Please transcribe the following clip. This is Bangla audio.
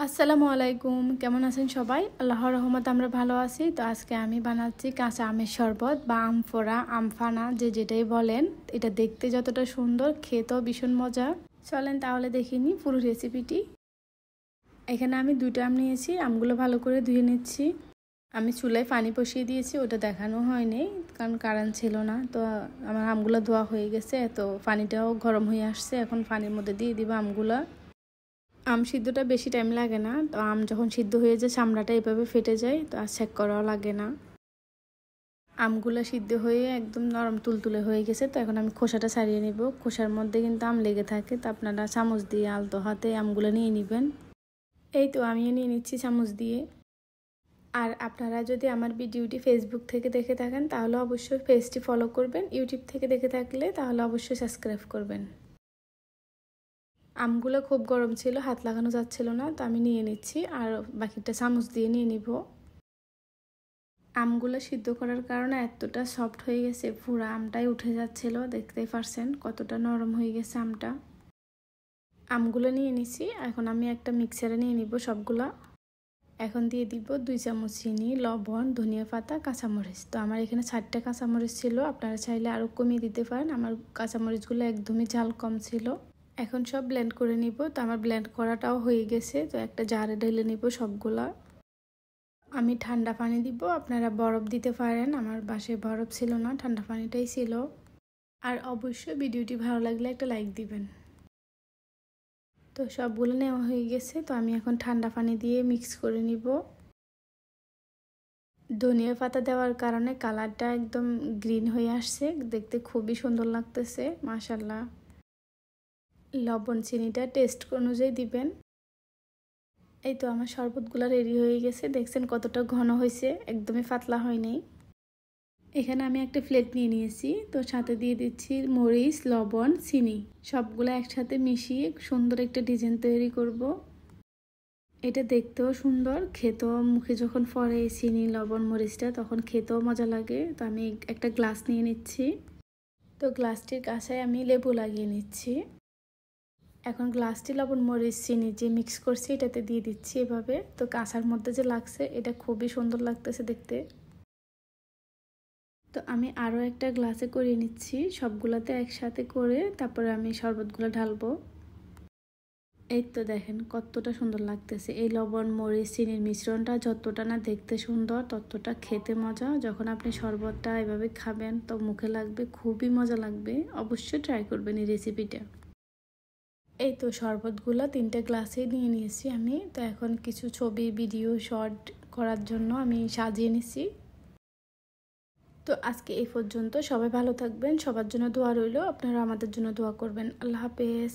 আসসালামু আলাইকুম, কেমন আছেন সবাই? আল্লাহর রহমতে আমরা ভালো আছি। তো আজকে আমি বানাচ্ছি কাঁচা আমের শরবত বা আমফোড়া, আমফানা যেটাই বলেন। এটা দেখতে যতটা সুন্দর, খেতেও ভীষণ মজা। চলেন তাহলে দেখে নিই পুরো রেসিপিটি। এখানে আমি 2টা আম নিয়েছি, আমগুলো ভালো করে ধুয়ে নিচ্ছি। আমি চুলায় পানি বসিয়ে দিয়েছি, ওটা দেখানো হয়নি কারণ কারেন্ট ছিল না। তো আমার আমগুলো ধোয়া হয়ে গেছে, তো পানিটাও গরম হয়ে আসছে। এখন পানির মধ্যে দিয়ে দিব আমগুলো। আম সিদ্ধটা বেশি টাইম লাগে না। তো আম যখন সিদ্ধ হয়ে যায় চামড়াটা এভাবে ফেটে যায়, তো আর চেক করাও লাগে না। আমগুলো সিদ্ধ হয়ে একদম নরম তুলতুলে হয়ে গেছে। তো এখন আমি খোসাটা ছাড়িয়ে নিব। খোসার মধ্যে কিন্তু আম লেগে থাকে, তো আপনারা চামচ দিয়ে আলতো হাতে আমগুলো নিয়ে নেবেন। এই তো আমিও নিয়ে নিচ্ছি চামচ দিয়ে। আর আপনারা যদি আমার ভিডিওটি ফেসবুক থেকে দেখে থাকেন তাহলে অবশ্যই পেজটি ফলো করবেন। ইউটিউব থেকে দেখে থাকলে তাহলে অবশ্যই সাবস্ক্রাইব করবেন। আমগুলো খুব গরম ছিল, হাত লাগানো যাচ্ছিল না, তো আমি নিয়ে নিচ্ছি আর বাকিটা চামচ দিয়ে নিয়ে নিব। আমগুলো সিদ্ধ করার কারণে এতটা সফট হয়ে গেছে, পুরো আমটাই উঠে যাচ্ছিল। দেখতেই পারছেন কতটা নরম হয়ে গেছে আমটা। আমগুলো নিয়ে নিচ্ছি, এখন আমি একটা মিক্সারে নিয়ে নিব সবগুলা। এখন দিয়ে দিব 2 চামচ চিনি, লবণ, ধনিয়া পাতা, কাঁচামরিচ। তো আমার এখানে 4টা কাঁচামরিচ ছিল, আপনারা চাইলে আরও কমিয়ে দিতে পারেন। আমার কাঁচামরিচগুলো একদমই ঝাল কম ছিল। এখন সব ব্লেন্ড করে নিব। তো আমার ব্লেন্ড করাটাও হয়ে গেছে, তো একটা জারে ঢেলে নিব সবগুলা। আমি ঠান্ডা পানি দিব, আপনারা বরফ দিতে পারেন। আমার বাসায় বরফ ছিল না, ঠান্ডা পানিটাই ছিল। আর অবশ্যই ভিডিওটি ভালো লাগলে একটা লাইক দিবেন। তো সবগুলো নেওয়া হয়ে গেছে, তো আমি এখন ঠান্ডা পানি দিয়ে মিক্স করে নিব। ধনিয়া পাতা দেওয়ার কারণে কালারটা একদম গ্রিন হয়ে আসছে, দেখতে খুবই সুন্দর লাগতেছে মাশাআল্লাহ। লবণ চিনিটা টেস্ট অনুযায়ী দিবেন। এই তো আমার শরবতগুলো রেডি হয়ে গেছে, দেখছেন কতটা ঘন হয়েছে, একদমই পাতলা হয়নি। এখানে আমি একটা প্লেট নিয়ে নিয়েছি, তো সাথে দিয়ে দিচ্ছি মরিচ, লবণ, চিনি, সবগুলো একসাথে মিশিয়ে সুন্দর একটা ডিজাইন তৈরি করব। এটা দেখতেও সুন্দর, খেতেও মুখে যখন পড়ে চিনি, লবণ, মরিচটা, তখন খেতেও মজা লাগে। তো আমি একটা গ্লাস নিয়ে নিচ্ছি। তো গ্লাসটির কাছে আমি লেবু লাগিয়ে নিচ্ছি। এখন গ্লাসটি লবণ, মরিচ, চিনি যে মিক্স করছি এটাতে দিয়ে দিচ্ছি এভাবে। তো কাঁচার মধ্যে যে লাগছে এটা খুবই সুন্দর লাগতেছে দেখতে। তো আমি আরও একটা গ্লাসে করে নিচ্ছি, সবগুলোতে একসাথে করে তারপরে আমি শরবতগুলো ঢালবো। এই তো দেখেন কতটা সুন্দর লাগতেছে। এই লবণ, মরিচ, চিনির মিশ্রণটা যতটা না দেখতে সুন্দর ততটা খেতে মজা। যখন আপনি শরবতটা এভাবে খাবেন তো মুখে লাগবে, খুবই মজা লাগবে। অবশ্যই ট্রাই করবেন এই রেসিপিটা। এই তো শরবতগুলো 3টে গ্লাসে নিয়ে নিয়েছি আমি। তো এখন কিছু ছবি, ভিডিও, শর্ট করার জন্য আমি সাজিয়ে নিছি। তো আজকে এই পর্যন্ত, সবাই ভালো থাকবেন, সবার জন্য দোয়া রইল। আপনারা আমাদের জন্য দোয়া করবেন। আল্লাহ হাফেজ।